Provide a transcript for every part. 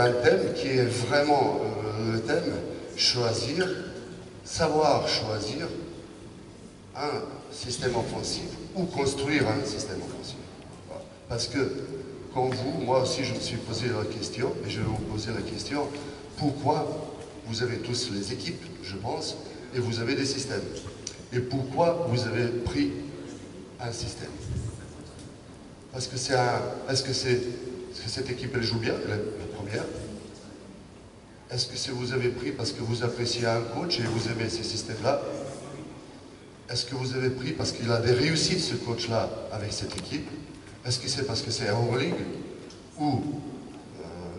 un thème qui est vraiment le thème choisir, savoir choisir un système offensif ou construire un système offensif. Voilà. Parce que, comme vous, moi aussi je me suis posé la question, et je vais vous poser la question, pourquoi vous avez tous les équipes, je pense, et vous avez des systèmes? Et pourquoi vous avez pris un système? Parce que c'est un... Est-ce que cette équipe, elle joue bien, la première? Est-ce que vous avez pris parce que vous appréciez un coach et vous aimez ces systèmes-là? Est-ce que vous avez pris parce qu'il a des réussites, ce coach-là, avec cette équipe? Est-ce que c'est parce que c'est Euroleague ou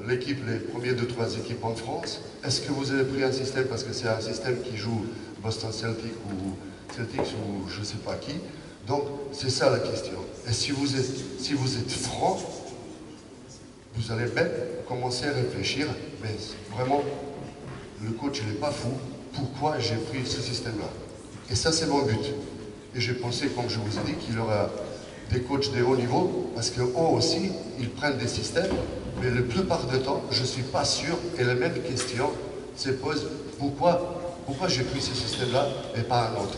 l'équipe, les premiers 2-3 équipes en France? Est-ce que vous avez pris un système parce que c'est un système qui joue Boston Celtics ou je ne sais pas qui? Donc, c'est ça la question. Et si vous êtes franc, vous allez même commencer à réfléchir, mais vraiment, le coach n'est pas fou, pourquoi j'ai pris ce système-là? Et ça, c'est mon but. Et j'ai pensé, comme je vous ai dit, qu'il y aura des coachs de haut niveau, parce qu'eux aussi, ils prennent des systèmes, mais la plupart du temps, je ne suis pas sûr, et la même question se pose, pourquoi j'ai pris ce système-là et pas un autre?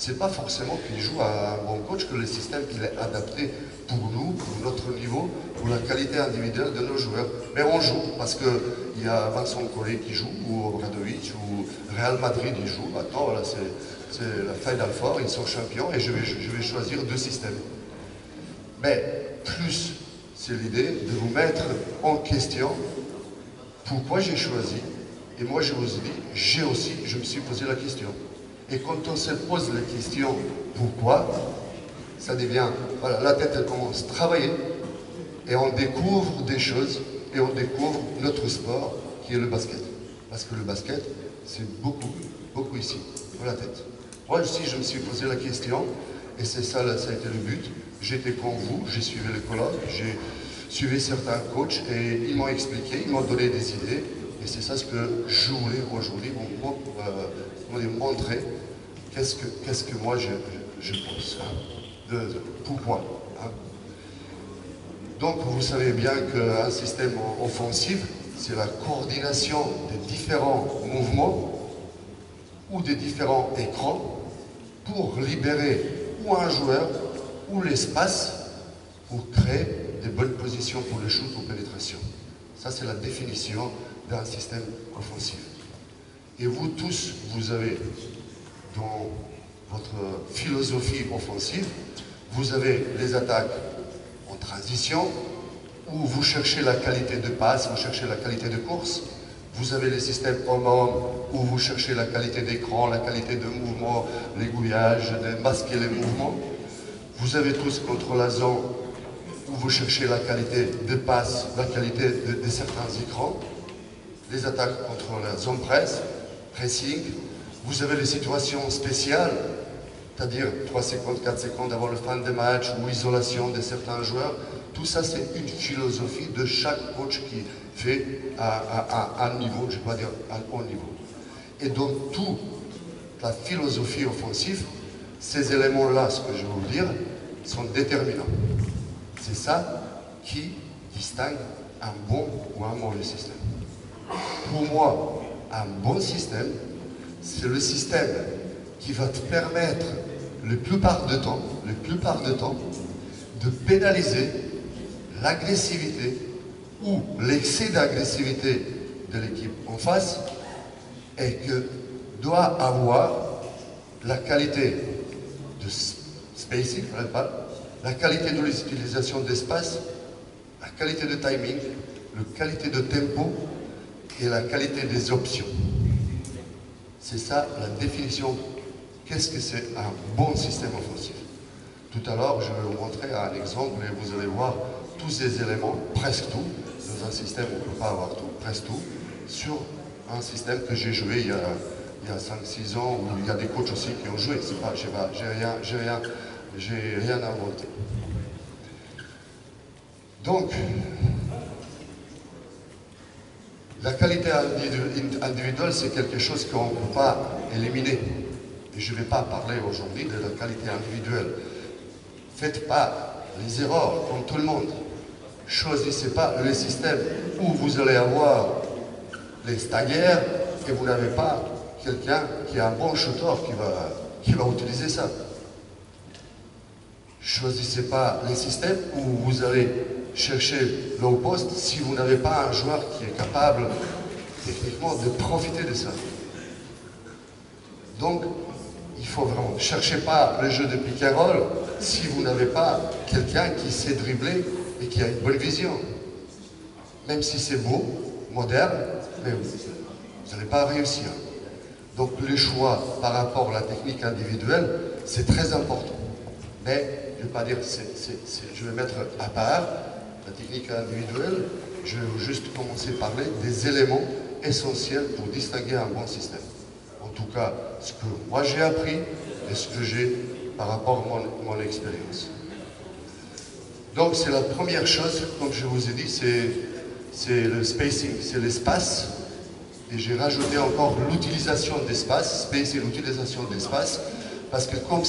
C'est pas forcément qu'il joue à un bon coach que le système il est adapté pour nous, pour notre niveau, pour la qualité individuelle de nos joueurs. Mais on joue parce qu'il y a Vincent Collet qui joue, ou Obradovic, ou Real Madrid il joue. Maintenant, voilà, c'est la Final Four, ils sont champions et je vais choisir 2 systèmes. Mais plus, c'est l'idée de vous mettre en question pourquoi j'ai choisi. Et moi, je vous dis, je me suis posé la question. Et quand on se pose la question pourquoi, ça devient, voilà, la tête elle commence à travailler et on découvre des choses et on découvre notre sport qui est le basket. Parce que le basket, c'est beaucoup, beaucoup ici, dans la tête. Moi aussi, je me suis posé la question et c'est ça, ça a été le but. J'étais comme vous, j'ai suivi les colloques, j'ai suivi certains coachs et ils m'ont expliqué, ils m'ont donné des idées. Et c'est ça ce que je voulais aujourd'hui vous montrer. Qu'est-ce que moi je pense, hein, pourquoi, hein. Donc vous savez bien qu'un système offensif, c'est la coordination des différents mouvements ou des différents écrans pour libérer ou un joueur ou l'espace pour créer des bonnes positions pour le shoot ou pénétration. Ça c'est la définition d'un système offensif. Et vous tous, vous avez dans votre philosophie offensive, vous avez les attaques en transition, où vous cherchez la qualité de passe, vous cherchez la qualité de course. Vous avez les systèmes homme-homme, où vous cherchez la qualité d'écran, la qualité de mouvement, l'aiguillage, de masquer les mouvements. Vous avez tous contre la zone, où vous cherchez la qualité de passe, la qualité de certains écrans. Les attaques contre la zone pressing. Vous avez les situations spéciales, c'est-à-dire 3 secondes, 4 secondes avant le fin de match ou isolation de certains joueurs. Tout ça, c'est une philosophie de chaque coach qui fait à un niveau, je ne vais pas dire à un haut niveau. Et donc, toute la philosophie offensive, ces éléments-là, ce que je vais vous dire, sont déterminants. C'est ça qui distingue un bon ou un mauvais système. Pour moi, un bon système, c'est le système qui va te permettre, la plupart du temps, de pénaliser l'agressivité ou l'excès d'agressivité de l'équipe en face et que doit avoir la qualité de spacing, la qualité de l'utilisation d'espace, la qualité de timing, la qualité de tempo et la qualité des options. C'est ça la définition. Qu'est-ce que c'est un bon système offensif? Tout à l'heure, je vais vous montrer un exemple et vous allez voir tous ces éléments, presque tout. Dans un système, on ne peut pas avoir tout, presque tout, sur un système que j'ai joué il y a 5-6 ans, où il y a des coachs aussi qui ont joué. C'est pas, j'ai rien inventé. Donc, la qualité individuelle, c'est quelque chose qu'on ne peut pas éliminer. Et je ne vais pas parler aujourd'hui de la qualité individuelle. Faites pas les erreurs, comme tout le monde. Choisissez pas le système où vous allez avoir les stagiaires et vous n'avez pas quelqu'un qui est un bon shooter qui va utiliser ça. Choisissez pas les systèmes où vous allez chercher low post si vous n'avez pas un joueur qui est capable techniquement de profiter de ça. Donc, il faut vraiment, ne cherchez pas le jeu de pick and roll si vous n'avez pas quelqu'un qui sait dribbler et qui a une bonne vision. Même si c'est beau, moderne, mais vous n'allez pas réussir. Donc le choix par rapport à la technique individuelle, c'est très important. Mais je ne vais pas dire, je vais mettre à part la technique individuelle, je vais juste commencer à parler des éléments essentiels pour distinguer un bon système. En tout cas, ce que moi j'ai appris et ce que j'ai par rapport à mon expérience. Donc c'est la première chose, comme je vous ai dit, c'est le spacing, c'est l'espace. Et j'ai rajouté encore l'utilisation d'espace, space et l'utilisation d'espace, parce que comme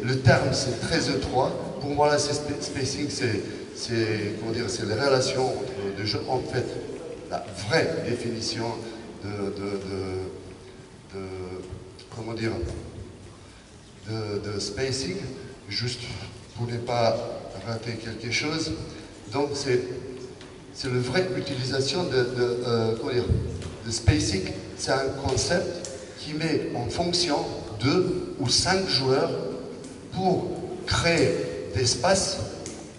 le terme c'est très étroit, pour moi là c'est spacing, c'est les relations entre deux jeux. En fait, la vraie définition de spacing, juste pour ne pas rater quelque chose. Donc c'est la vraie utilisation de spacing, c'est un concept qui met en fonction 2 ou 5 joueurs pour créer des espaces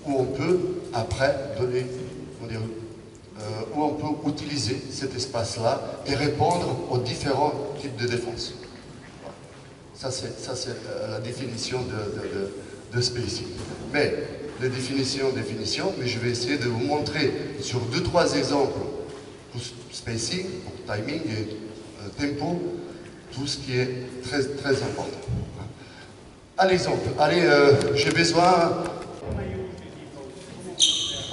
où on peut après donner, où on peut utiliser cet espace-là et répondre aux différents types de défense. Ça c'est la définition de spacing. Mais les définitions, mais je vais essayer de vous montrer sur 2-3 exemples pour spacing, pour timing et tempo, tout ce qui est très, très important. Un exemple, allez, j'ai besoin...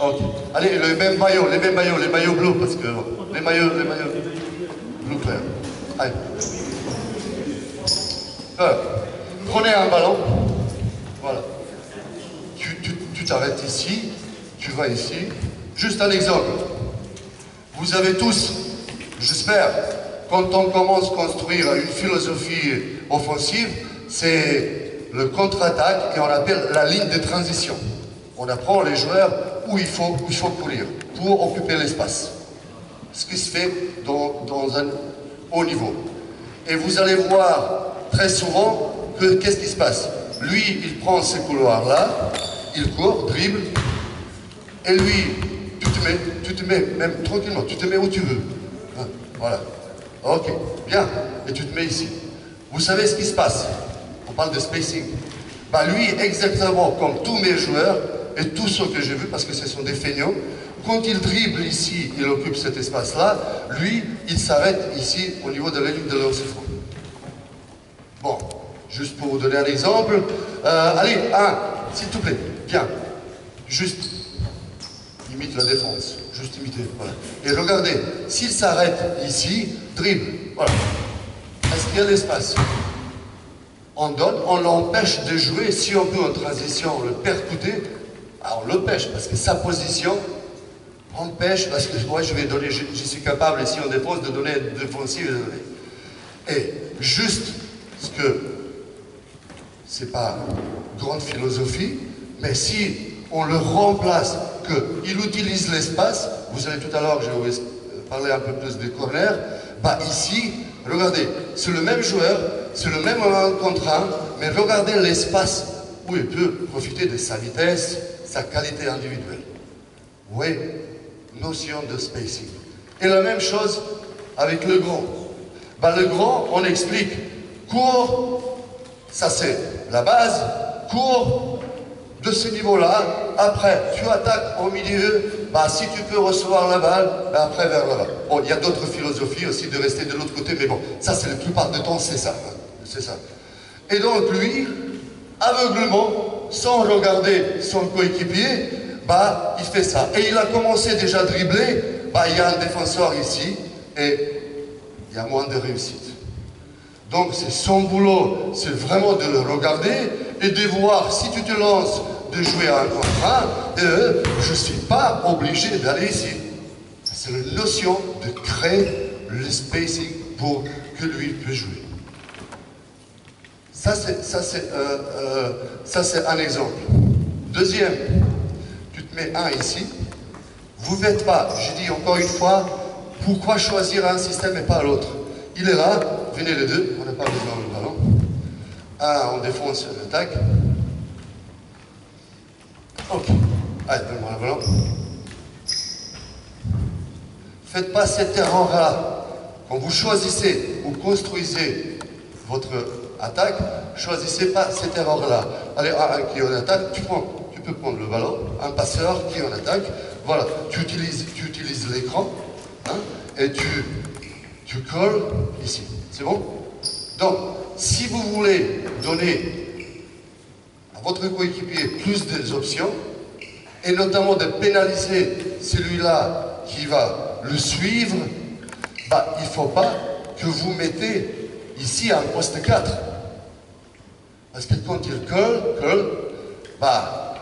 Ok, allez, les mêmes maillots, les maillots bleus, parce que les maillots bleu clair. Allez. Prenez un ballon, voilà. Tu t'arrêtes ici, tu vas ici. Juste un exemple. Vous avez tous, j'espère, quand on commence à construire une philosophie offensive, c'est le contre-attaque et on appelle la ligne de transition. On apprend les joueurs où il faut courir pour occuper l'espace. Ce qui se fait dans un haut niveau. Et vous allez voir très souvent que qu'est-ce qui se passe. Lui, il prend ces couloirs-là, il court, dribble, et lui, tu te mets, même tranquillement, tu te mets où tu veux. Hein, voilà. Ok, bien. Et tu te mets ici. Vous savez ce qui se passe? On parle de spacing. Bah lui, exactement comme tous mes joueurs, et tous ceux que j'ai vus, parce que ce sont des feignants, quand il dribble ici, il occupe cet espace-là, lui, il s'arrête ici, au niveau de la ligne de lancement. Bon, juste pour vous donner un exemple. Allez, s'il te plaît, bien. Juste, imite la défense. Juste imiter, voilà. Et regardez, s'il s'arrête ici, dribble, voilà. Est-ce qu'il y a l'espace? On donne, on l'empêche de jouer. Si on peut en transition le percuter, on l'empêche, parce que sa position empêche, parce que moi je vais donner, je suis capable ici en défense de donner défensive. Et juste ce que c'est pas grande philosophie, mais si on le remplace, qu'il utilise l'espace, vous savez tout à l'heure, je vais parler un peu plus des corners, bah ici, regardez, c'est le même joueur, c'est le même 1 contre 1, mais regardez l'espace où il peut profiter de sa vitesse, sa qualité individuelle. Oui, notion de spacing. Et la même chose avec le grand. Bah, le grand, on explique, court, ça c'est la base, court de ce niveau-là, après tu attaques au milieu, bah, si tu peux recevoir la balle, bah, après vers là-bas. Bon, il y a d'autres philosophies aussi de rester de l'autre côté, mais bon, ça c'est la plupart du temps, c'est ça. Hein, c'est ça. Et donc lui, aveuglement, sans regarder son coéquipier, bah, il fait ça. Et il a commencé déjà à dribbler, bah, il y a un défenseur ici, et il y a moins de réussite. Donc c'est son boulot, c'est vraiment de le regarder et de voir si tu te lances de jouer à un contrat, je ne suis pas obligé d'aller ici. C'est la notion de créer le spacing pour que lui puisse jouer. Ça, c'est un exemple. Deuxième, tu te mets un ici. Vous ne faites pas, je dis encore une fois, pourquoi choisir un système et pas l'autre? Il est là, venez les deux, on n'a pas besoin du ballon. Un, on défonce l'attaque. Ok, allez, donne-moi le ballon. Faites pas cette erreur-là. Quand vous choisissez ou construisez votre attaque, choisissez pas cette erreur-là. Allez, un qui est en attaque, tu peux prendre le ballon, un passeur qui est en attaque, voilà, tu utilises l'écran, hein, et tu colles ici. C'est bon? Donc, si vous voulez donner à votre coéquipier plus d'options, et notamment de pénaliser celui-là qui va le suivre, bah, il ne faut pas que vous mettez ici un poste 4. Parce que quand il colle, bah,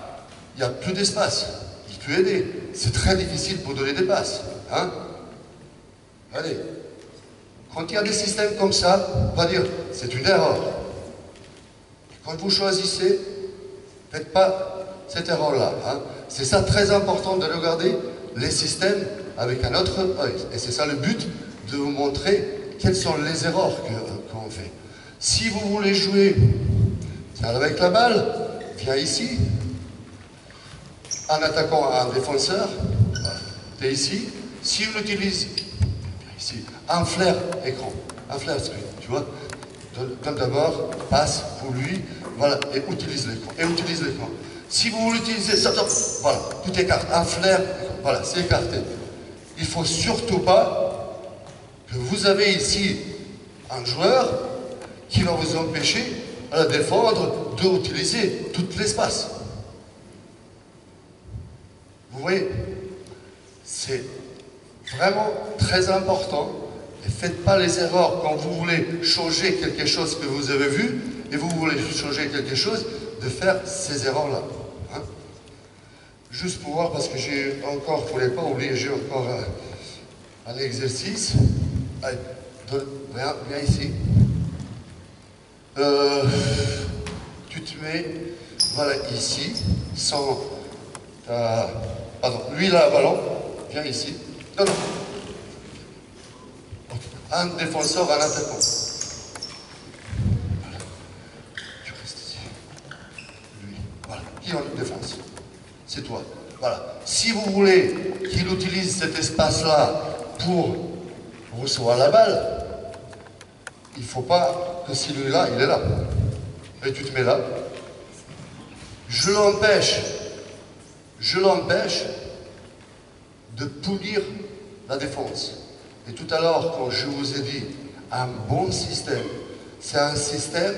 il n'y a plus d'espace. Il peut aider. C'est très difficile pour donner des passes. Hein? Allez. Quand il y a des systèmes comme ça, on va dire, c'est une erreur. Quand vous choisissez, faites pas cette erreur-là. Hein? C'est ça très important de regarder les systèmes avec un autre œil. Et c'est ça le but, de vous montrer quelles sont les erreurs qu'on fait. Si vous voulez jouer avec la balle, viens ici. Un attaquant, un défenseur, tu es ici. Si on utilise ici un flair écran, un flair screen, tu vois, donne d'abord, passe pour lui, voilà, et utilise l'écran. Si vous voulez utiliser ça, voilà, tout écarte, un flair, voilà, c'est écarté. Il ne faut surtout pas que vous avez ici un joueur qui va vous empêcher à défendre d'utiliser tout l'espace. Vous voyez, c'est vraiment très important. Ne faites pas les erreurs quand vous voulez changer quelque chose que vous avez vu et vous voulez changer quelque chose, de faire ces erreurs-là. Hein? Juste pour voir, parce que j'ai encore, il ne faut pas oublier, j'ai encore un exercice. Allez, viens ici. Tu te mets, voilà, ici, sans... pardon, lui il a un ballon, viens ici. Non, non. Un défenseur, un attaquant. Voilà. Tu restes ici. Lui, voilà, qui en défense? C'est toi. Voilà. Si vous voulez qu'il utilise cet espace-là pour recevoir la balle, il ne faut pas que celui-là, il est là. Et tu te mets là. Je l'empêche de punir la défense. Et tout à l'heure, quand je vous ai dit, un bon système, c'est un système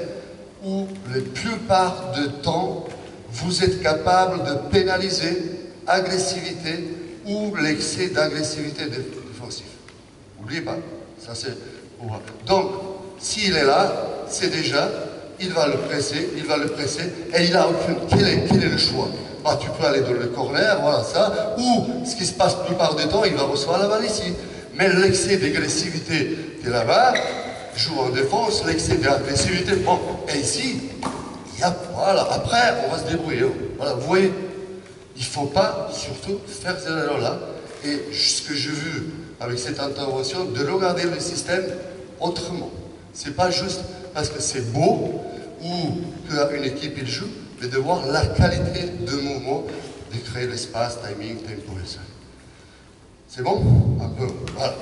où la plupart du temps, vous êtes capable de pénaliser agressivité ou l'excès d'agressivité défensive. N'oubliez pas, ça c'est... Donc, s'il est là, c'est déjà, il va le presser, et il a aucune... Quel est le choix? Ah, tu peux aller dans le corner, voilà ça, ou ce qui se passe la plupart du temps, il va recevoir la balle ici. Mais l'excès d'agressivité de là-bas, joue en défense, l'excès d'agressivité, bon, et ici, voilà, après, on va se débrouiller. Voilà, vous voyez, il ne faut pas, surtout, faire ces erreurs-là. Et ce que j'ai vu avec cette intervention, de regarder le système autrement. Ce n'est pas juste parce que c'est beau ou qu'une équipe il joue, mais de voir la qualité de mouvement, de créer l'espace, timing, tempo et ça. C'est bon? Un peu, voilà.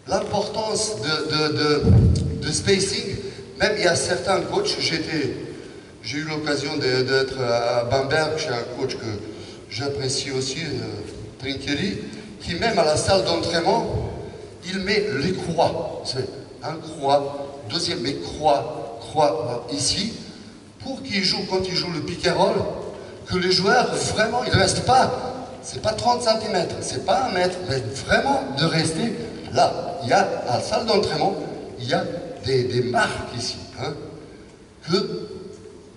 L'importance de spacing, même il y a certains coachs, j'ai eu l'occasion d'être à Bamberg chez un coach que j'apprécie aussi, Trinkelly, qui même à la salle d'entraînement, il met les croix. C'est un croix, deuxième, mais croix ici, pour qu'il joue, quand il joue le pick and roll, que les joueurs, vraiment, ils ne restent pas, c'est pas 30 cm, c'est pas 1 mètre, mais vraiment de rester là. Il y a, à la salle d'entraînement, il y a des marques ici, hein, que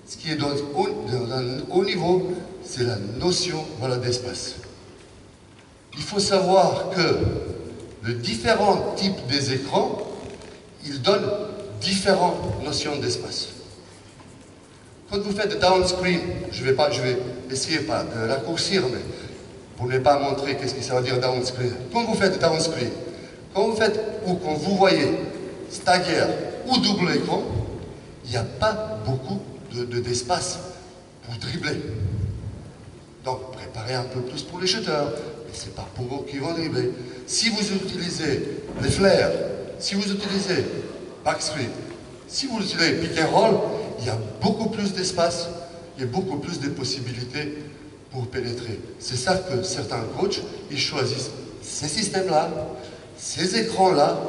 ce qui est dans un haut niveau, c'est la notion, voilà, d'espace. Il faut savoir que les différents types des écrans, ils donnent différentes notions d'espace. Quand vous faites downscreen, je vais essayer pas de raccourcir, mais pour ne pas montrer qu'est-ce que ça veut dire downscreen. Quand vous faites downscreen, quand vous voyez stagiaire ou double écran, il n'y a pas beaucoup d'espace pour dribbler. Donc préparez un peu plus pour les shooters, mais ce n'est pas pour eux qui vont dribbler. Si vous utilisez les flares, si vous utilisez backscreen, si vous utilisez pick and roll, il y a beaucoup plus d'espace, il y a beaucoup plus de possibilités pour pénétrer. C'est ça que certains coachs, ils choisissent ces systèmes-là, ces écrans-là,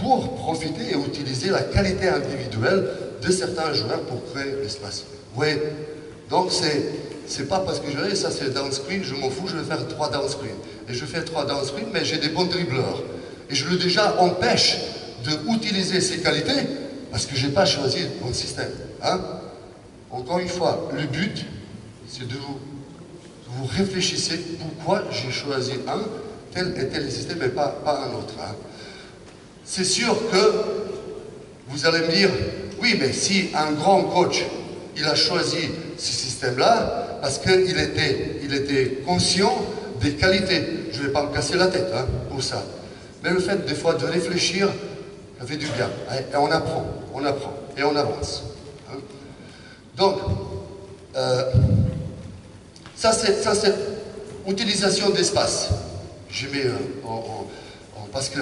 pour profiter et utiliser la qualité individuelle de certains joueurs pour créer l'espace. Oui, donc c'est pas parce que je dis ça c'est downscreen, je m'en fous, je vais faire 3 downscreen. Et je fais 3 downscreen, mais j'ai des bons dribbleurs. Et je le déjà empêche d'utiliser ces qualités parce que je n'ai pas choisi mon système. Hein? Encore une fois, le but, c'est de vous réfléchissez pourquoi j'ai choisi un tel et tel système et pas un autre. Hein? C'est sûr que vous allez me dire, oui, mais si un grand coach, il a choisi ce système-là, parce qu'il était conscient des qualités. Je ne vais pas me casser la tête hein, pour ça. Mais le fait, des fois, de réfléchir, ça fait du bien. Et on apprend, et on avance. Hein. Donc, ça c'est utilisation d'espace. Je mets parce que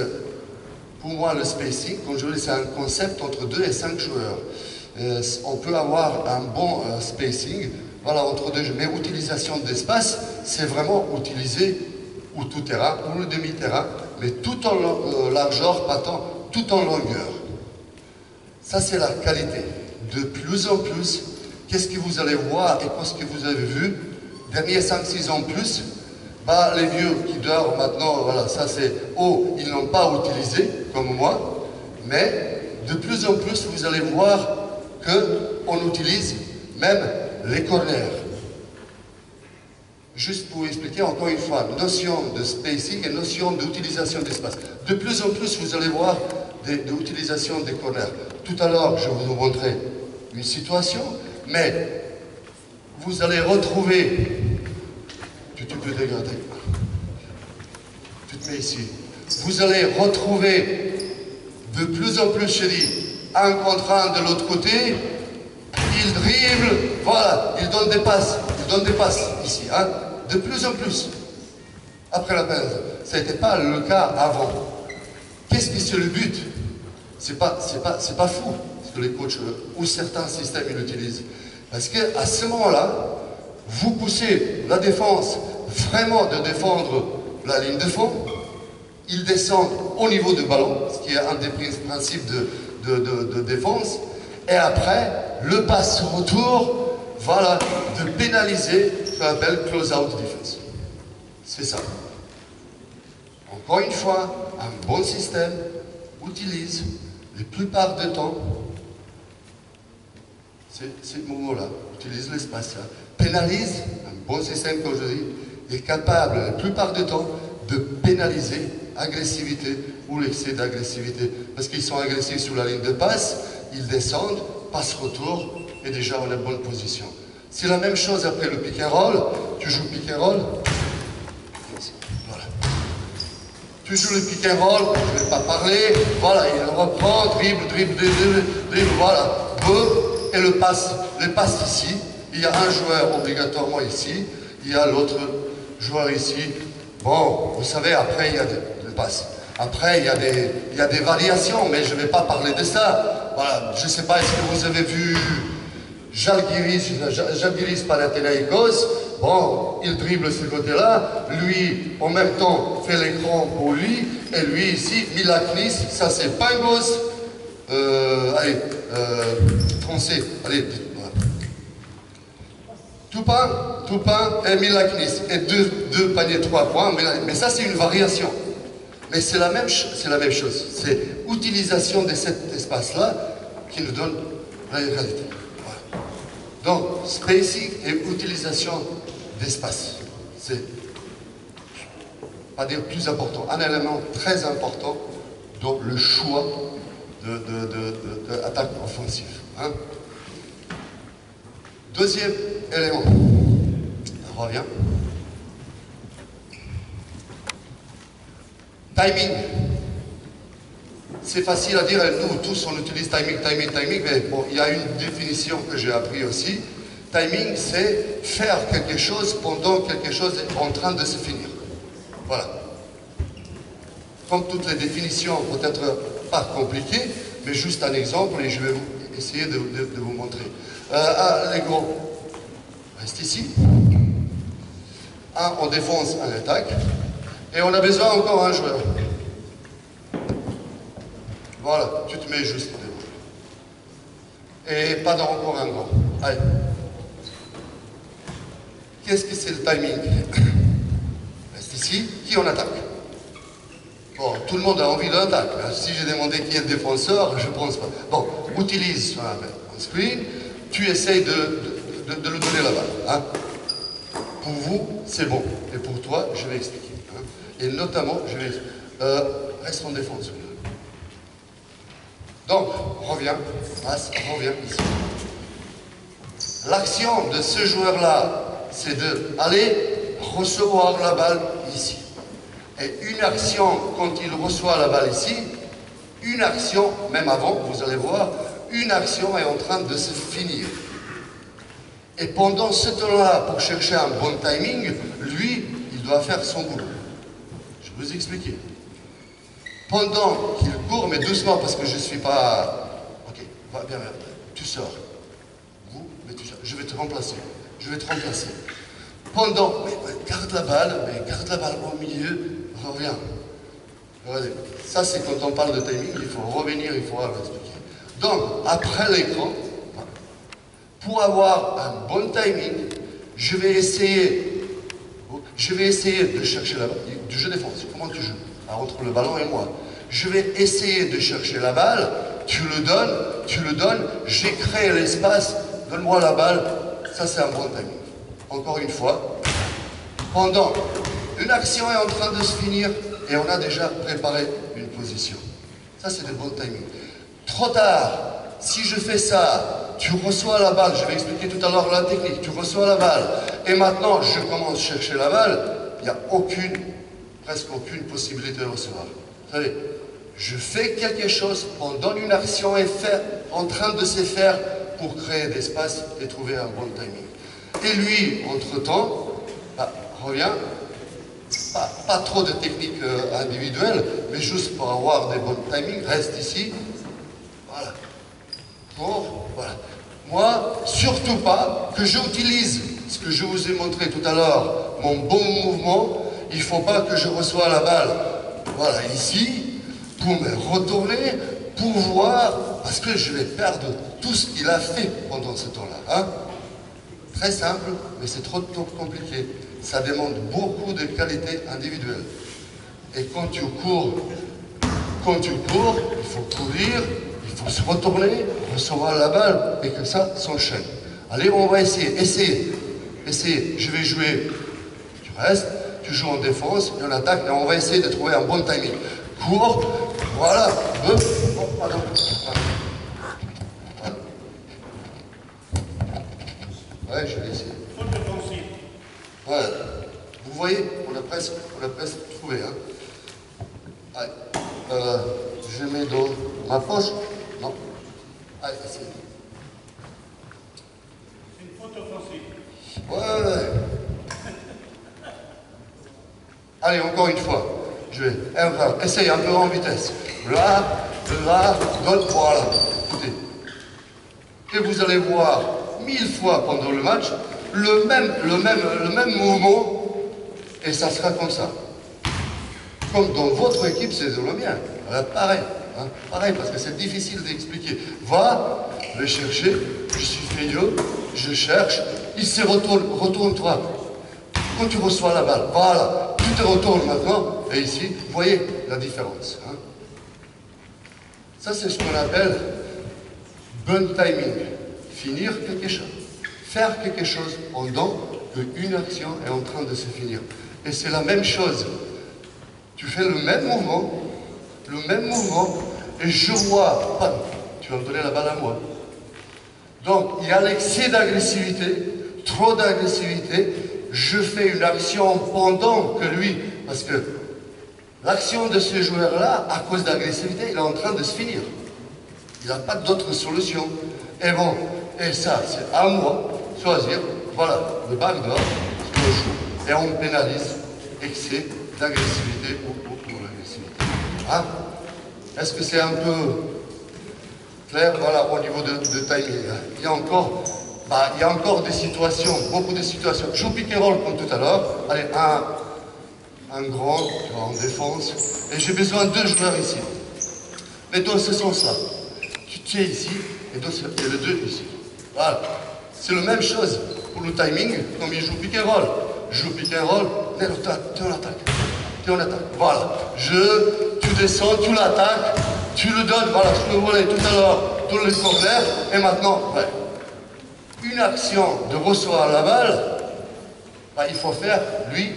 pour moi, le spacing, comme je dis, c'est un concept entre 2 et 5 joueurs. On peut avoir un bon spacing, voilà, entre 2 jeux. Mais utilisation d'espace, c'est vraiment utiliser ou tout terrain, ou le demi-terrain, mais tout en largeur, pas tant, tout en longueur. Ça, c'est la qualité. De plus en plus, qu'est-ce que vous allez voir et qu'est-ce que vous avez vu, derniers 5-6 ans plus, bah, les vieux qui dorment maintenant, voilà, ça c'est ils n'ont pas utilisé, comme moi, mais de plus en plus, vous allez voir qu'on utilise même les corners. Juste pour expliquer encore une fois, notion de spacing et notion d'utilisation d'espace. De plus en plus, vous allez voir de l'utilisation des corners. Tout à l'heure, je vais vous montrer une situation, mais vous allez retrouver... Tu peux dégrader. Tu te mets ici. Vous allez retrouver de plus en plus, je dis, un contre un de l'autre côté. Il dribble, voilà, il donne des passes ici, hein, de plus en plus. Après la peine, ça n'était pas le cas avant. Qu'est-ce que c'est le but? C'est pas fou, ce que les coachs ou certains systèmes ils utilisent. Parce qu'à ce moment-là, vous poussez la défense vraiment de défendre la ligne de fond, ils descendent au niveau du ballon, ce qui est un des principes de défense, et après, le passe retour, voilà, de pénaliser ce qu'on appelle close-out defense. C'est ça. Encore une fois, un bon système utilise, la plupart du temps, ces mots-là, utilise l'espace, hein, pénalise, un bon système, comme je dis, est capable, la plupart du temps, de pénaliser agressivité ou l'excès d'agressivité. Parce qu'ils sont agressifs sur la ligne de passe, ils descendent, passe retour, et déjà on est en bonne position. C'est la même chose après le pick and roll. Tu joues pick and roll. Voilà. Tu joues le pick and roll, je ne vais pas parler. Voilà, il reprend, dribble, voilà. Boum, et le passe ici. Il y a un joueur obligatoirement ici. Il y a l'autre joueur ici. Bon, vous savez, après il y a des passes. Après, il y a des variations, mais je ne vais pas parler de ça. Voilà, je ne sais pas, est-ce que vous avez vu Žalgiris Panathinaikos? Bon, il dribble ce côté-là. Lui, en même temps, fait l'écran pour lui. Et lui, ici, Milaknis, ça c'est Pangos. Allez, français, allez, Toupin et Milaknis. Et deux paniers, 3 points. Mais ça, c'est une variation. Mais c'est la même chose. C'est l'utilisation de cet espace-là qui nous donne la réalité. Voilà. Donc, spacing et utilisation d'espace. C'est, pas dire plus important, un élément très important dans le choix d'attaque offensive. Hein. Deuxième élément. On revient. Timing. C'est facile à dire, nous tous on utilise timing, mais bon, il y a une définition que j'ai appris aussi. Timing, c'est faire quelque chose pendant quelque chose est en train de se finir. Voilà. Comme toutes les définitions, peut-être pas compliquées, mais juste un exemple et je vais essayer de vous montrer. Les gros, reste ici. Un, on défonce, un attaque. Et on a besoin encore d'un joueur. Voilà, tu te mets juste devant. Et pas encore un grand. Allez. Qu'est-ce que c'est le timing? Reste ici. Qui on attaque? Bon, tout le monde a envie d'un attaque. Si j'ai demandé qui est le défenseur, je ne pense pas. Bon, utilise un screen. Tu essayes de lui donner la balle. Hein? Pour vous, c'est bon. Et pour toi, je vais expliquer. Hein? Et notamment, je vais... reste en défense. Donc, reviens ici. L'action de ce joueur-là, c'est d'aller recevoir la balle ici. Et une action, quand il reçoit la balle ici, une action, même avant, vous allez voir, une action est en train de se finir. Et pendant ce temps-là, pour chercher un bon timing, lui, il doit faire son boulot. Je vais vous expliquer. Pendant qu'il court, mais doucement, parce que je ne suis pas... Ok, va bien, tu sors. Vous, mais tu sors. Je vais te remplacer. Pendant... Mais garde la balle au milieu, reviens. Regardez. Ça, c'est quand on parle de timing, il faut revenir, il faut expliquer. Donc, après l'écran, pour avoir un bon timing, je vais essayer de chercher la balle. Du jeu défense, comment tu joues? Entre le ballon et moi. Je vais essayer de chercher la balle, tu le donnes, j'ai créé l'espace, donne-moi la balle, ça c'est un bon timing. Encore une fois, pendant une action est en train de se finir et on a déjà préparé une position. Ça c'est le bon timing. Trop tard, si je fais ça, tu reçois la balle, je vais expliquer tout à l'heure la technique, tu reçois la balle, et maintenant je commence à chercher la balle, il n'y a presque aucune possibilité de recevoir. Vous savez, je fais quelque chose pendant une action est en train de se faire pour créer d'espace et trouver un bon timing. Et lui, entre-temps, revient, pas trop de techniques individuelles, mais juste pour avoir des bons timings, reste ici. Voilà. Voilà. Moi, surtout pas que j'utilise ce que je vous ai montré tout à l'heure, mon bon mouvement. Il ne faut pas que je reçoive la balle, voilà, ici, pour me retourner, pour voir, parce que je vais perdre tout ce qu'il a fait pendant ce temps-là. Hein? Très simple, mais c'est trop compliqué. Ça demande beaucoup de qualités individuelles. Et quand tu cours, il faut courir, il faut se retourner, recevoir la balle, et que ça s'enchaîne. Allez, on va essayer. Je vais jouer, tu restes. Tu joues en défense, et en attaque, et on va essayer de trouver un bon timing. Cours, voilà, pardon. Ouais, je vais essayer. Voilà. Vous voyez, on a presque trouvé. Hein. Allez. Je mets dans ma poche. Non. Allez, essayez. C'est une faute offensive. Ouais. Allez, encore une fois. Je vais essayer un peu en vitesse. Là, donne, voilà. Écoutez. Et vous allez voir 1000 fois pendant le match le même mouvement et ça sera comme ça. Comme dans votre équipe, c'est le mien. Pareil. Hein, pareil, parce que c'est difficile d'expliquer. Va le chercher, je suis feigneux, je cherche, il se retourne, retourne-toi. Quand tu reçois la balle, voilà. tout retourne maintenant, et ici, vous voyez la différence. Hein. Ça, c'est ce qu'on appelle bon timing. Finir quelque chose. Faire quelque chose pendant qu'une action est en train de se finir. Et c'est la même chose. Tu fais le même mouvement, et je vois, bam, tu vas me donner la balle à moi. Donc, il y a l'excès d'agressivité, trop d'agressivité. Je fais une action pendant que lui, parce que l'action de ce joueur-là, à cause d'agressivité, il est en train de se finir. Il n'a pas d'autre solution. Et bon, et ça, c'est à moi de choisir, voilà, le backdoor, ce que je joue, et on pénalise excès d'agressivité ou l'agressivité. Hein? Est-ce que c'est un peu clair, voilà, au niveau de timing? Il y a encore des situations, beaucoup de situations. Je joue pick and roll comme tout à l'heure. Allez, un grand, tu vois, en défense. Et j'ai besoin de 2 joueurs ici. Mais dans ce sens-là, tu tiens ici et le 2 ici. Voilà. C'est la même chose pour le timing, comme il joue pick and roll. Je joue pick and roll, tu es en attaque. Tu es en attaque. Voilà. Tu descends, tu l'attaques, tu le donnes. Voilà, je le volais tout à l'heure dans le corner. Et maintenant, ouais. Une action de recevoir la balle, bah, il faut faire, lui,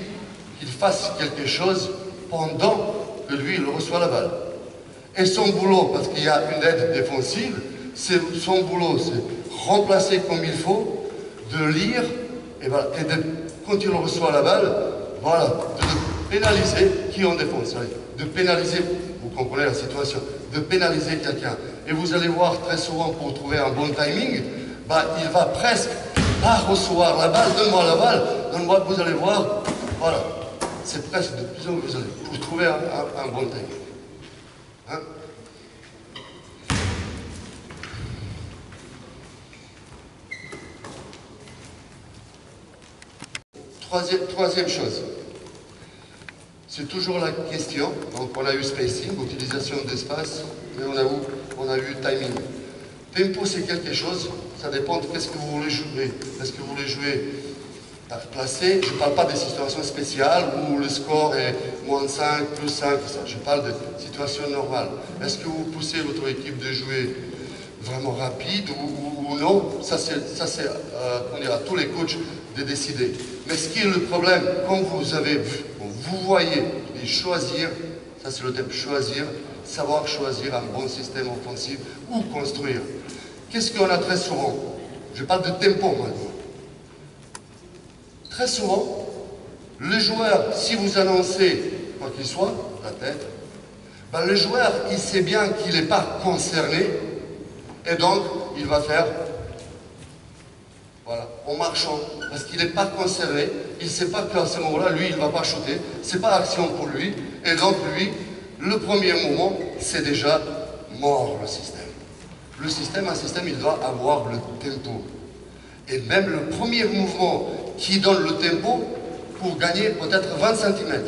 qu'il fasse quelque chose pendant que lui, il reçoit la balle. Et son boulot, parce qu'il y a une aide défensive, son boulot, c'est remplacer comme il faut, de lire, et quand il reçoit la balle, voilà, de pénaliser qui est en défense, de pénaliser, vous comprenez la situation, de pénaliser quelqu'un. Et vous allez voir très souvent, pour trouver un bon timing, bah, il va presque pas recevoir la balle, donne-moi la balle, donne-moi, vous allez voir, voilà, c'est presque de plus en plus, vous allez, pour trouver un bon timing. Hein? Troisième chose, c'est toujours la question, donc on a eu spacing, utilisation d'espace, et on a eu timing. Tempo, c'est quelque chose, ça dépend de qu'est-ce que vous voulez jouer. Est-ce que vous voulez jouer placé? Je ne parle pas des situations spéciales où le score est -5, +5, ça. Je parle de situations normales. Est-ce que vous poussez votre équipe de jouer vraiment rapide ou non? Ça, c'est à tous les coachs de décider. Mais ce qui est le problème, quand vous voyez, et choisir, ça c'est le thème, choisir, savoir choisir un bon système offensif ou construire. Qu'est-ce qu'on a très souvent? Je parle de tempo maintenant. Très souvent, le joueur, si vous annoncez, quoi qu'il soit, la tête, ben le joueur, il sait bien qu'il n'est pas concerné, et donc il va faire, voilà, en marchant, parce qu'il n'est pas concerné, il ne sait pas qu'à ce moment-là, lui, il ne va pas shooter, c'est pas action pour lui, et donc lui, le premier moment, c'est déjà mort le système. Le système, un système, il doit avoir le tempo. Et même le premier mouvement qui donne le tempo pour gagner peut-être 20 cm.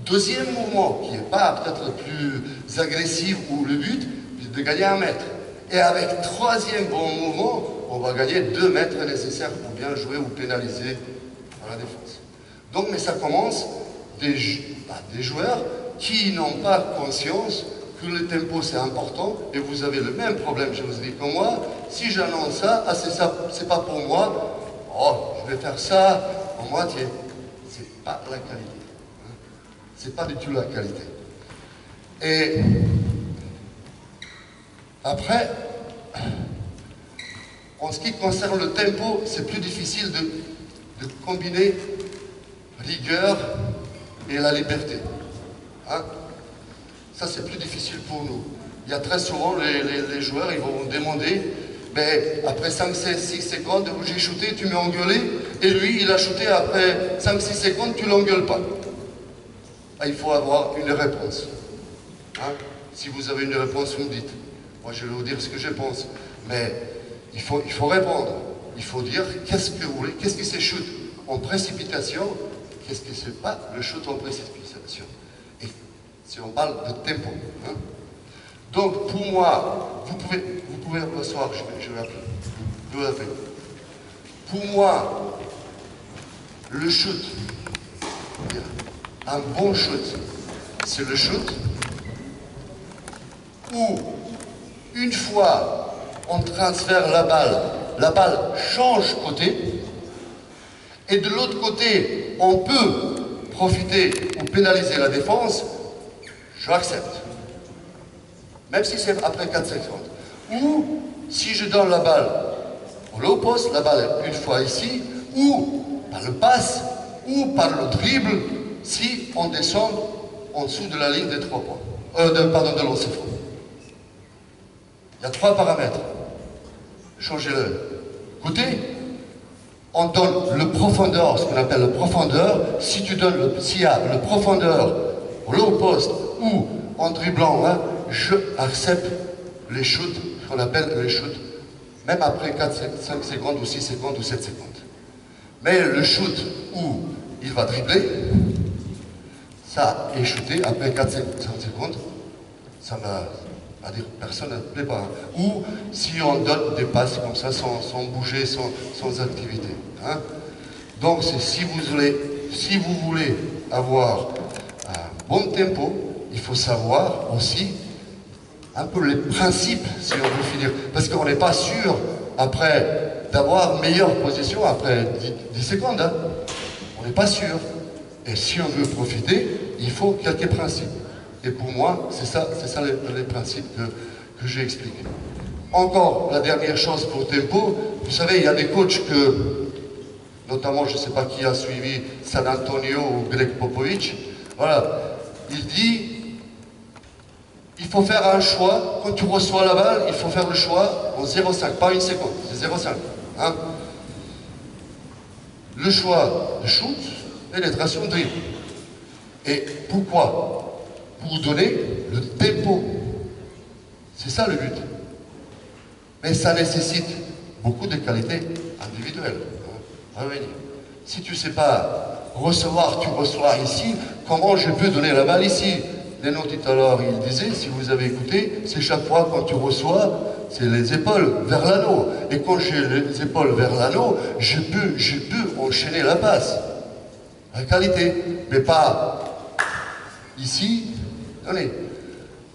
Deuxième mouvement qui n'est pas peut-être plus agressif ou le but, c'est de gagner 1 mètre. Et avec troisième bon mouvement, on va gagner 2 mètres nécessaires pour bien jouer ou pénaliser à la défense. Donc, mais ça commence des joueurs qui n'ont pas conscience que le tempo c'est important et vous avez le même problème, je vous dis que moi, si j'annonce ça, c'est pas pour moi, oh, je vais faire ça en moitié. C'est pas la qualité. Hein. C'est pas du tout la qualité. Et après, en ce qui concerne le tempo, c'est plus difficile de combiner rigueur et la liberté. Hein? Ça, c'est plus difficile pour nous. Il y a très souvent, les joueurs, ils vont demander, mais après 5, 6 secondes où j'ai shooté, tu m'as engueulé, et lui, il a shooté après 5, 6 secondes, tu l'engueules pas. Ah, il faut avoir une réponse. Hein? Si vous avez une réponse, vous me dites. Moi, je vais vous dire ce que je pense. Mais il faut répondre. Il faut dire, qu'est-ce que vous voulez? Qu'est-ce que c'est shoot en précipitation? Qu'est-ce que c'est pas le shoot en précipitation? Et si on parle de tempo. Hein? Donc, pour moi, vous pouvez m'asseoir, je vais appeler. Pour moi, le shoot, Un bon shoot, c'est le shoot où, une fois on transfère la balle change côté, et de l'autre côté, on peut profiter ou pénaliser la défense, je l'accepte. Même si c'est après 4 secondes. Ou, si je donne la balle au low post, la balle est une fois ici, ou par le passe, ou par le dribble, si on descend en dessous de la ligne des 3 points. De lancer franc. Il y a 3 paramètres. Changez le côté. On donne le profondeur, ce qu'on appelle le profondeur. S'il y a le profondeur au low post ou en dribblant, hein, je accepte les shoots, ce qu'on appelle les shoots, même après 4, 5 secondes ou 6 secondes ou 7 secondes. Mais le shoot où il va dribbler, ça est shooté après 4, 5 secondes, ça va dire personne ne plaît pas. Ou si on donne des passes comme ça sans bouger, sans activité. Hein. Donc si vous voulez avoir un bon tempo, il faut savoir aussi un peu les principes, si on veut finir. Parce qu'on n'est pas sûr, après, d'avoir meilleure position après 10 secondes. Hein. On n'est pas sûr. Et si on veut profiter, il faut quelques principes. Et pour moi, c'est ça les principes que j'ai expliqués. Encore, la dernière chose pour tempo, vous savez, il y a des coachs que, notamment, je ne sais pas qui a suivi San Antonio ou Greg Popovich, voilà, il dit, il faut faire un choix, quand tu reçois la balle, il faut faire le choix en 0,5, pas une seconde, c'est 0,5. Hein. Le choix de shoot, pénétration, dribble. Et pourquoi? Pour donner le tempo. C'est ça le but. Mais ça nécessite beaucoup de qualités individuelles. Hein, à venir. Si tu ne sais pas recevoir, tu reçois ici, comment je peux donner la balle ici? Leno tout à l'heure, il disait, si vous avez écouté, c'est chaque fois quand tu reçois, c'est les épaules vers l'anneau. Et quand j'ai les épaules vers l'anneau, je peux enchaîner la passe. La qualité, mais pas ici. Allez.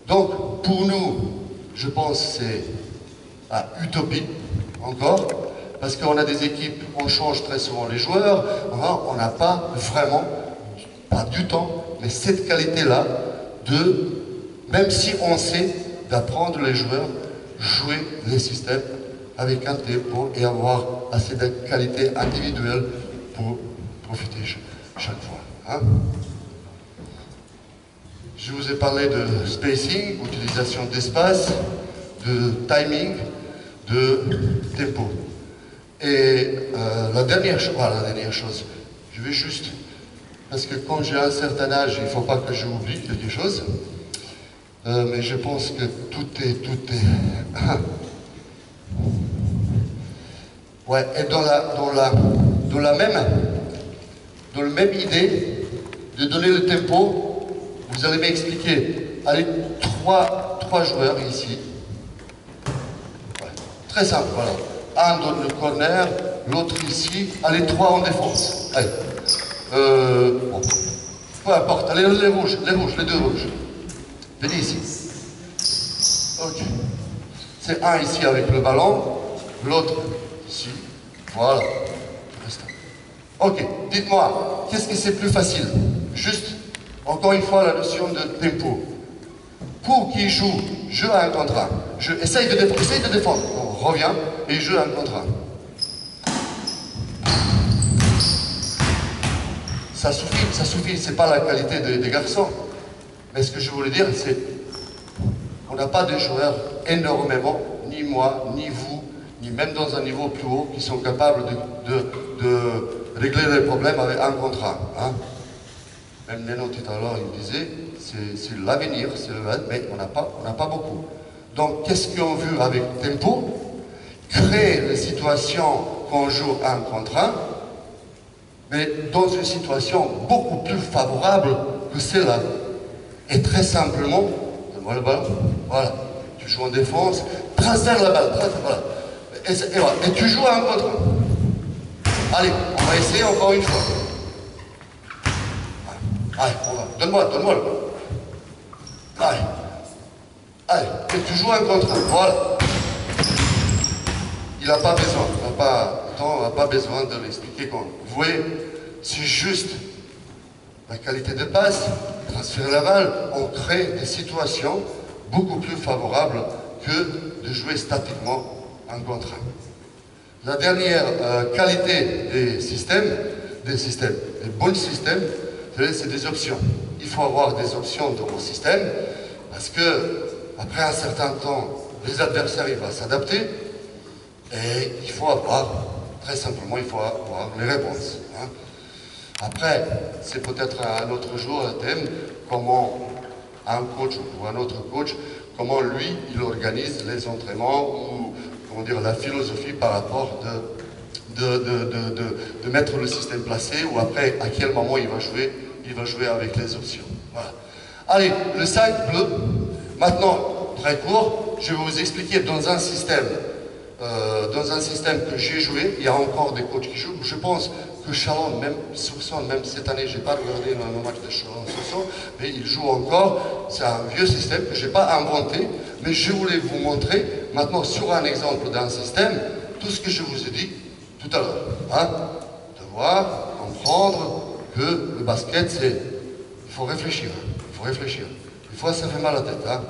Donc, pour nous, je pense que c'est utopie, encore, parce qu'on a des équipes, on change très souvent les joueurs, on n'a pas vraiment, pas du temps, mais cette qualité-là, même si on sait, d'apprendre les joueurs, jouer les systèmes avec un tempo et avoir assez de qualité individuelle pour profiter chaque fois. Hein. Je vous ai parlé de spacing, utilisation d'espace, de timing, de tempo. Et la dernière chose, je vais juste, parce que quand j'ai un certain âge, il ne faut pas que j'oublie quelque chose, mais je pense que tout est ouais, et dans la même idée de donner le tempo, vous allez m'expliquer. Allez, trois joueurs ici. Ouais, très simple, voilà. Un donne le corner, l'autre ici. Allez, 3 en défense. Allez. Bon. Peu importe. Allez, les rouges, les 2 rouges. Venez ici. Ok. C'est un ici avec le ballon, l'autre ici. Voilà. Ok. Dites-moi, qu'est-ce que c'est plus facile? Juste, encore une fois, la notion de tempo. Pour qu'il joue jeu à un contre un, essaye de défendre. On revient et jeu à un contre un. Ça suffit, c'est pas la qualité des garçons. Mais ce que je voulais dire, c'est qu'on n'a pas de joueurs énormément, ni moi, ni vous, ni même dans un niveau plus haut, qui sont capables de régler les problèmes avec un contre un. Hein. Même Leno tout à l'heure, il disait, c'est l'avenir, mais on n'a pas beaucoup. Donc, qu'est-ce qu'on veut avec tempo? Créer les situations qu'on joue un contre un, mais dans une situation beaucoup plus favorable que celle-là. Et très simplement, donne-moi le ballon, voilà. Tu joues en défense, transfère la balle, voilà. Et tu joues un contre un. Allez, on va essayer encore une fois. Allez, on va. Donne-moi le ballon. Allez. Allez, et tu joues un contre un. Voilà. Il n'a pas besoin, on n'a pas besoin de l'expliquer. Vous voyez, c'est juste la qualité de passe, transférer la balle, on crée des situations beaucoup plus favorables que de jouer statiquement en contre un. La dernière qualité des bons systèmes, c'est des options. Il faut avoir des options dans vos systèmes parce que après un certain temps, les adversaires vont s'adapter et il faut avoir, très simplement, il faut avoir les réponses. Hein. Après, c'est peut-être un autre jour un thème, comment un coach ou un autre coach, comment lui, il organise les entraînements ou, comment dire, la philosophie par rapport de mettre le système placé ou après, à quel moment il va jouer avec les options. Voilà. Allez, le 5 bleu. Maintenant, très court, je vais vous expliquer dans un système que j'ai joué, il y a encore des coachs qui jouent. Je pense que Chalon, même Soissons, même cette année, je n'ai pas regardé le match de Chalon-Soissons, mais il joue encore. C'est un vieux système que je n'ai pas inventé, mais je voulais vous montrer maintenant sur un exemple d'un système, tout ce que je vous ai dit tout à l'heure. Hein, de voir, comprendre que le basket, il faut réfléchir. Il faut réfléchir. Des fois, ça fait mal à la tête. Hein.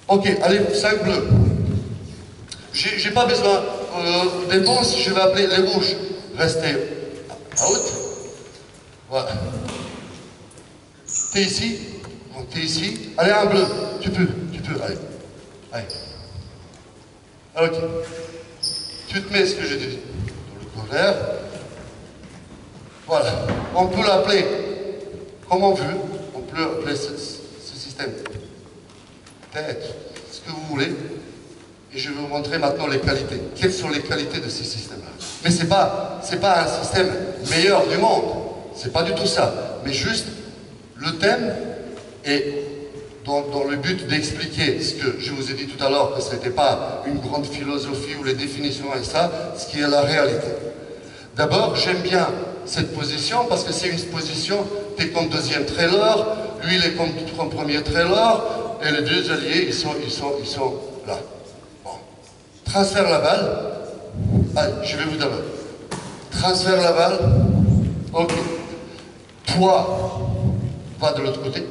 Ok, allez, 5 bleus. J'ai pas besoin des bons, je vais appeler les rouges. Restez out. Voilà. T'es ici. Donc t'es ici. Allez, un bleu. Tu peux, allez. Allez. Ok. Tu te mets ce que je te dis. Dans le colère. Voilà. On peut l'appeler comme on veut. On peut appeler ce système. Peut-être ce que vous voulez. Et je vais vous montrer maintenant les qualités. Quelles sont les qualités de ces systèmes-là? Mais c'est pas un système meilleur du monde. C'est pas du tout ça. Mais juste le thème est dans le but d'expliquer ce que je vous ai dit tout à l'heure, que ce n'était pas une grande philosophie ou les définitions et ça, ce qui est la réalité. D'abord, j'aime bien cette position parce que c'est une position, tu es comme deuxième trailer, lui il est comme premier trailer, et les deux alliés, ils sont là. Bon. Transfère la balle. Allez, je vais vous donner. Transfère la balle. Ok. Toi, va de l'autre côté.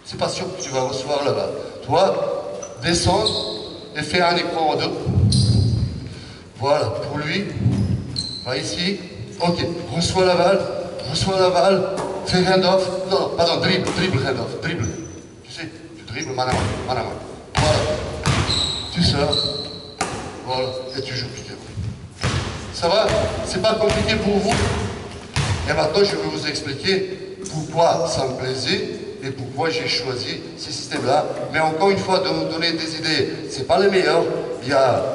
C'est pas sûr que tu vas recevoir la balle. Toi, descends et fais un écran en deux. Voilà, pour lui. Va ici. Ok, reçois la balle, fais hand-off. Non, pardon, dribble hand-off, dribble. Tu sais, tu dribbles main à main. Voilà. Tu sors. Voilà, et tu joues. Ça va? C'est pas compliqué pour vous? Et maintenant, je vais vous expliquer pourquoi ça me plaisait et pourquoi j'ai choisi ces systèmes-là. Mais encore une fois, de vous donner des idées, c'est pas les meilleurs. Il y a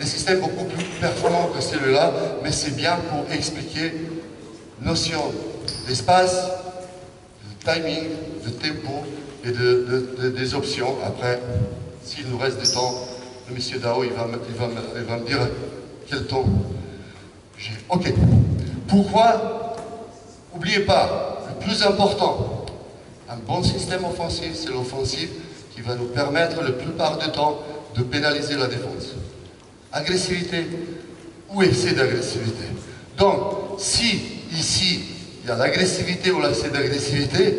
des systèmes beaucoup plus performants que celui-là, mais c'est bien pour expliquer notion d'espace, de timing, de tempo et des options. Après, s'il nous reste du temps, le monsieur Dao, il va me dire quel temps j'ai. Ok. Pourquoi? N'oubliez pas, le plus important, un bon système offensif, c'est l'offensive qui va nous permettre la plupart du temps de pénaliser la défense. Agressivité ou excès d'agressivité. Donc, si ici, il y a l'agressivité ou l'excès d'agressivité,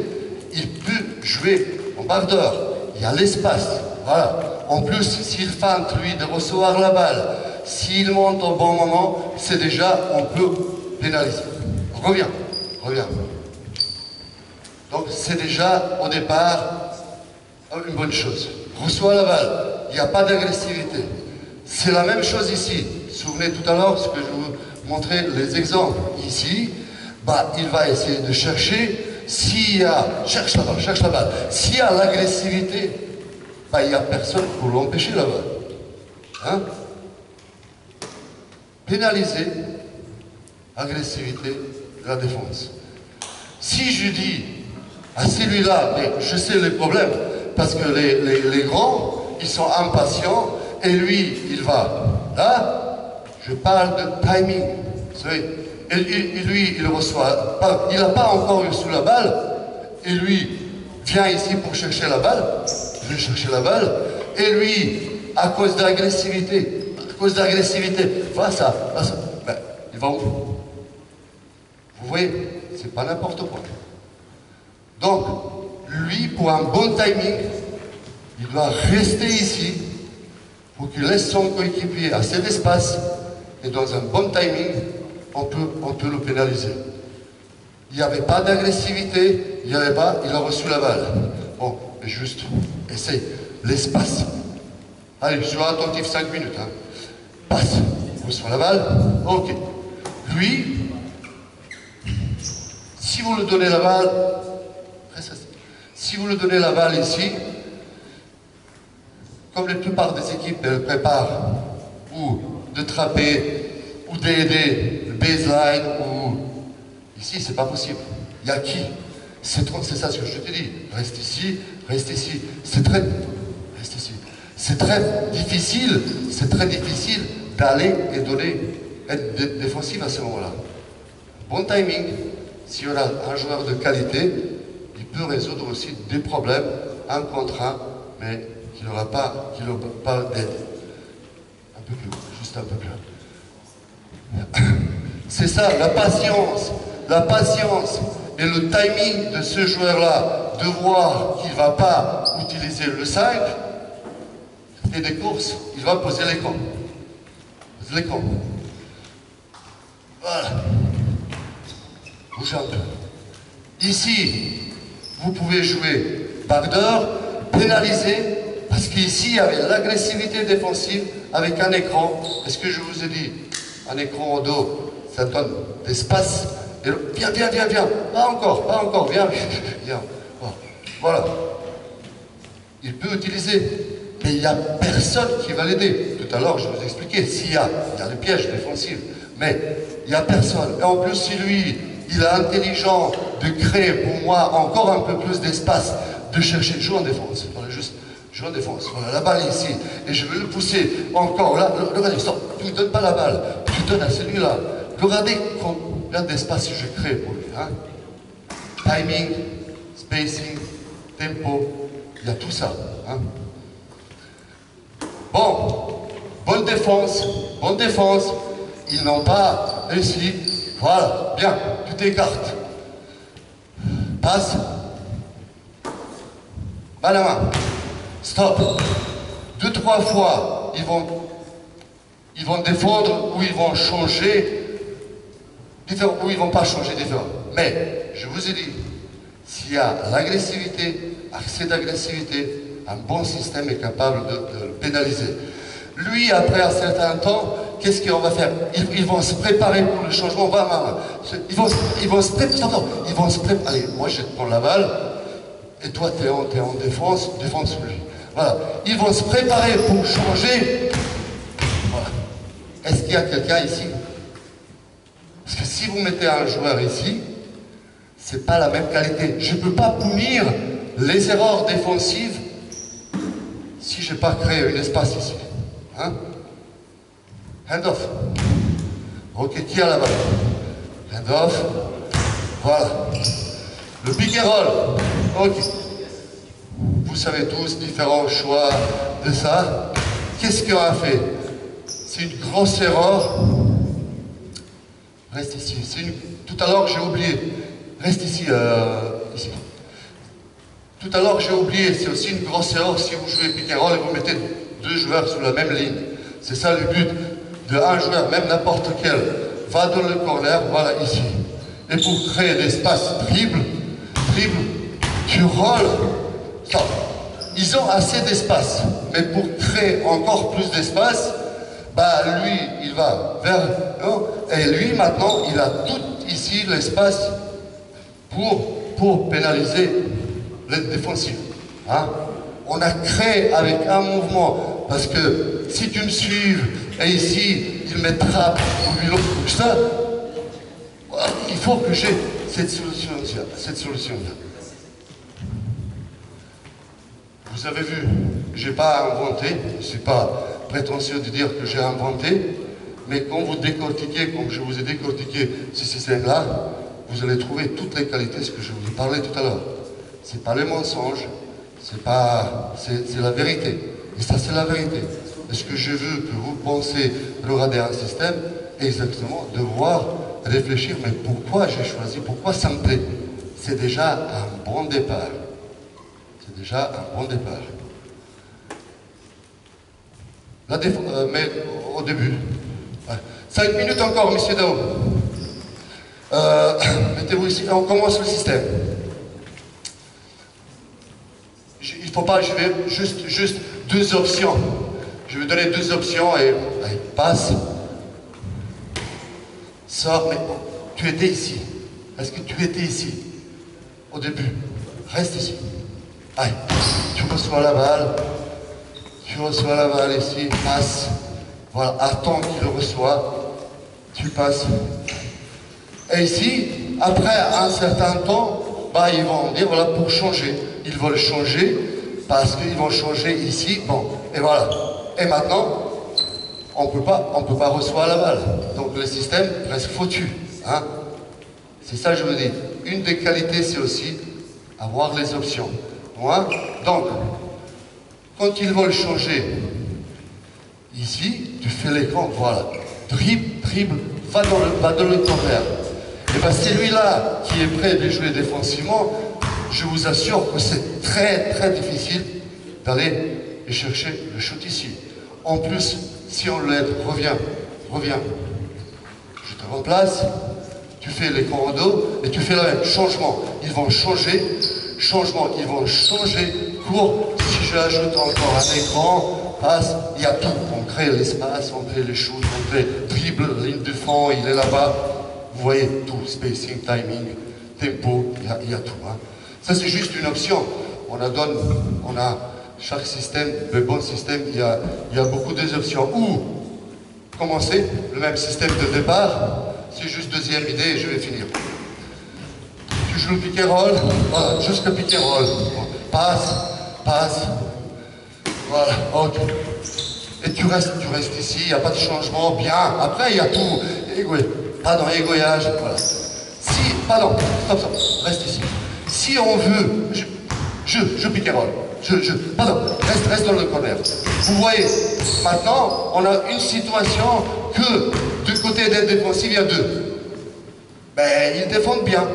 il peut jouer en bavardeur. Il y a l'espace. Voilà. En plus, s'il feinte, lui, de recevoir la balle, s'il monte au bon moment, c'est déjà, on peut pénaliser. Reviens. Donc, c'est déjà, au départ, une bonne chose. Reçoit la balle. Il n'y a pas d'agressivité. C'est la même chose ici. Souvenez tout à l'heure ce que je vous montrais, les exemples. Ici, bah, il va essayer de chercher. S'il y a... Cherche la balle. S'il y a l'agressivité, bah, il n'y a personne pour l'empêcher la balle. Hein? Pénaliser l'agressivité de la défense. Si je dis à celui-là, mais je sais les problèmes, parce que les grands, ils sont impatients, et lui, il va là, je parle de timing. Vous savez, et lui, il reçoit, il n'a pas encore reçu la balle, et lui vient ici pour chercher la balle, et lui, à cause d'agressivité, voilà ça, ben, il va où? Vous voyez, c'est pas n'importe quoi. Donc, lui, pour un bon timing, il doit rester ici pour qu'il laisse son coéquipier assez d'espace, et dans un bon timing, on peut le pénaliser. Il n'y avait pas d'agressivité, il a reçu la balle. Bon, mais juste, essaye, l'espace. Allez, je suis attentif 5 minutes. Hein. Passe, reçoit la balle, ok. Lui, si vous lui donnez la balle, ici, comme la plupart des équipes préparent, ou de trapper, ou d'aider le baseline, ou ici, c'est pas possible. Il y a qui? C'est ça ce que je te dis. Reste ici. C'est très difficile d'aller et donner, être défensif à ce moment-là. Bon timing, si on a un joueur de qualité, il peut résoudre aussi des problèmes, un contre un, mais qui n'aura pas d'aide. Un peu plus, juste un peu plus. C'est ça, la patience et le timing de ce joueur-là, de voir qu'il ne va pas utiliser le 5 et des courses, il va poser les camps. Voilà. Bougez un peu. Ici, vous pouvez jouer backdoor, pénaliser, parce qu'ici, il y avait l'agressivité défensive avec un écran. Est-ce que je vous ai dit, un écran au dos, ça donne d'espace. Et viens. Pas encore, viens. Voilà. Il peut utiliser, mais il n'y a personne qui va l'aider. Tout à l'heure, je vous expliquais, il y a le piège défensif, mais il n'y a personne. Et en plus, si lui, il est intelligent de créer pour moi encore un peu plus d'espace, de chercher, joue en défense. Voilà, juste, joue en défense. Voilà, la balle est ici. Et je vais le pousser encore là. Regardez, tu ne donnes pas la balle, tu donnes à celui-là. Regardez combien d'espace je crée pour lui. Hein. Timing, spacing, tempo, il y a tout ça. Hein. Bon, bonne défense. Ils n'ont pas réussi. Voilà, bien, tu t'écartes. Passe. Bas la main. Stop. 2-3 fois, ils vont défendre ou ils vont changer. Ou ils ne vont pas changer différent. Mais, je vous ai dit, s'il y a l'agressivité, accès d'agressivité, un bon système est capable de le pénaliser. Lui, après un certain temps, qu'est-ce qu'on va faire? Ils vont se préparer pour le changement. Ils vont se préparer. Allez, moi je te prends la balle, et toi tu es en défense sur lui. Voilà. Ils vont se préparer pour changer. Voilà. Est-ce qu'il y a quelqu'un ici? Parce que si vous mettez un joueur ici, c'est pas la même qualité. Je ne peux pas punir les erreurs défensives si je n'ai pas créé un espace ici. Hein? Hand-off. Ok, qui a la balle? Hand-off. Voilà. Le pick and roll. Ok. Vous savez tous différents choix de ça. Qu'est-ce qu'on a fait? C'est une grosse erreur. Reste ici. Tout à l'heure, j'ai oublié. Reste ici. Ici. Tout à l'heure, j'ai oublié. C'est aussi une grosse erreur si vous jouez pick and roll et vous mettez 2 joueurs sur la même ligne. C'est ça le but de un joueur, même n'importe quel, va dans le corner, voilà ici. Et pour créer l'espace dribble, tu rolles. Ça. Ils ont assez d'espace, mais pour créer encore plus d'espace, bah lui, il va vers... Non, et lui, maintenant, il a tout ici l'espace pour pénaliser l'aide défensive. Hein? On a créé avec un mouvement, parce que si tu me suives, et ici, il me trappe, ou lui l'autre, ça, il faut que j'ai cette solution-là. Vous avez vu, je n'ai pas inventé, je ne suis pas prétentieux de dire que j'ai inventé, Mais quand vous décortiquez, comme je vous ai décortiqué ce système-là, vous allez trouver toutes les qualités, ce que je vous ai parlé tout à l'heure. C'est pas le mensonge, c'est la vérité. Et ça, c'est la vérité. Et ce que je veux que vous pensez regarder un système, exactement, de voir, réfléchir, mais pourquoi j'ai choisi, pourquoi ça me plaît. C'est déjà un bon départ. C'est déjà un bon départ. Mais au début, 5 minutes encore, monsieur Dao. Mettez-vous ici, on commence le système. Il ne faut pas, je vais juste 2 options. Je vais donner 2 options et allez, passe. Sors, mais tu étais ici. Est-ce que tu étais ici au début? Reste ici. Allez, tu reçois la balle. Tu reçois la balle ici, passe. Voilà, attends qu'il le reçoit. Tu passes. Et ici, après un certain temps, bah, ils vont dire, voilà, pour changer. Ils veulent changer parce qu'ils vont changer ici. Bon, et voilà. Et maintenant, on ne peut pas recevoir la balle. Donc le système reste foutu. Hein? C'est ça que je veux dire. Une des qualités, c'est aussi avoir les options. Moi, donc, quand ils veulent changer, ici, tu fais l'écran, voilà. Dribble, va dans le corner. Et bien celui-là qui est prêt de jouer défensivement, je vous assure que c'est très très difficile d'aller et chercher le shoot ici. En plus, si on l'aide, reviens, je te remplace, tu fais l'écran en dos et tu fais le même changement. Ils vont changer, cours. Si j'ajoute encore un écran, passe, il y a tout. On crée l'espace, on crée les shoots, on crée dribble, ligne de fond, il est là-bas. Vous voyez tout, spacing, timing, tempo, il y a tout. Hein. Ça c'est juste une option. On a chaque système, le bon système, il y a beaucoup d'options. Ou commencer le même système de départ, c'est juste deuxième idée et je vais finir. Tu joues le pick and roll, voilà, juste le pick and roll. Passe, voilà, ok. Et tu restes ici, il n'y a pas de changement, bien. Après, il y a tout. Égouillage, voilà. Pardon, stop, reste ici. Si on veut, je pick and roll. Reste dans le corner. Vous voyez, maintenant, on a une situation que du côté d'aide défensive, il y a 2. Ben, ils défendent bien.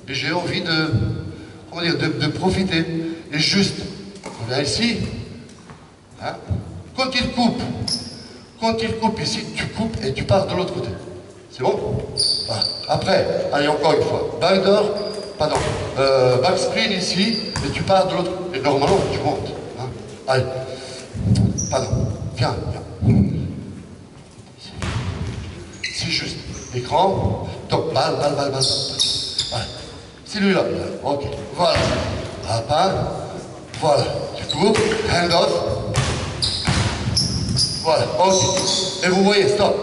Et j'ai envie de profiter. Et juste, on vient ici. Hein, quand il coupe ici, tu coupes et tu pars de l'autre côté. C'est bon? Voilà. Après, allez, encore une fois. Backscreen ici, et tu pars de l'autre côté. Et normalement, tu montes. Hein. Allez. Viens. C'est juste. Écran. Donc, balle. Voilà. C'est lui-là. Ok. Voilà. Voilà. Tu coupes. Hand off. Voilà. Ok. Et vous voyez, stop.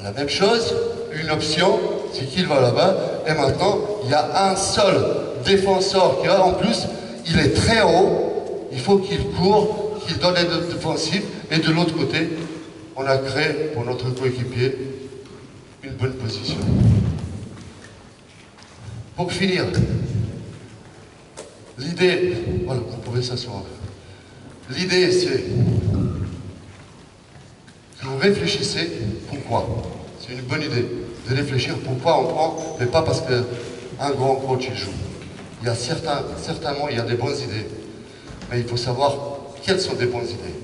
La même chose, une option, c'est qu'il va là-bas, et maintenant, il y a un seul défenseur qui va, en plus, il est très haut, il faut qu'il court, qu'il donne l'aide défensive, et de l'autre côté, on a créé pour notre coéquipier une bonne position. Pour finir, l'idée, voilà, vous pouvez s'asseoir. L'idée, c'est que vous réfléchissez pourquoi. C'est une bonne idée de réfléchir pourquoi on prend, mais pas parce qu'un grand coach il joue. Il y a certainement, il y a des bonnes idées, mais il faut savoir quelles sont des bonnes idées.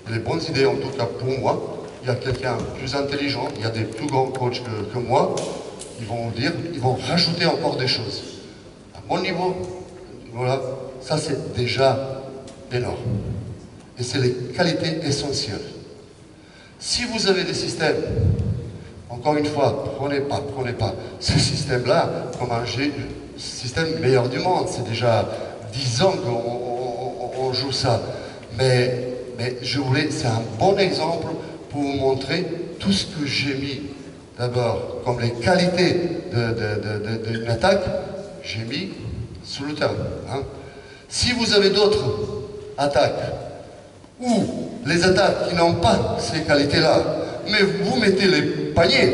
Et les bonnes idées, en tout cas pour moi, il y a quelqu'un plus intelligent, il y a des plus grands coachs que moi, ils vont rajouter encore des choses. À mon niveau, voilà, ça c'est déjà énorme. Et c'est les qualités essentielles. Si vous avez des systèmes, encore une fois, prenez pas ce système-là comme un système meilleur du monde. C'est déjà 10 ans qu'on joue ça. Mais c'est un bon exemple pour vous montrer tout ce que j'ai mis d'abord comme les qualités d'une attaque, j'ai mis sous le terme. Hein. Si vous avez d'autres attaques, ou les attaques qui n'ont pas ces qualités-là, mais vous mettez les paniers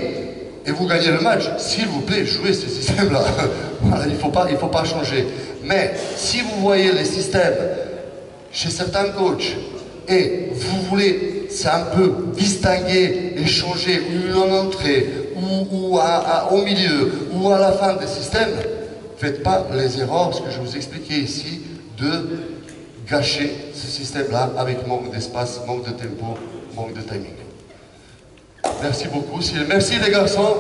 et vous gagnez le match. S'il vous plaît, jouez ce système-là. Voilà, il faut pas changer. Mais si vous voyez les systèmes chez certains coachs et vous voulez, c'est un peu distinguer et changer une en entrée ou au milieu ou à la fin des systèmes, faites pas les erreurs, ce que je vous expliquais ici, de gâcher ce système-là avec manque d'espace, manque de tempo, manque de timing. Merci beaucoup. Merci les garçons.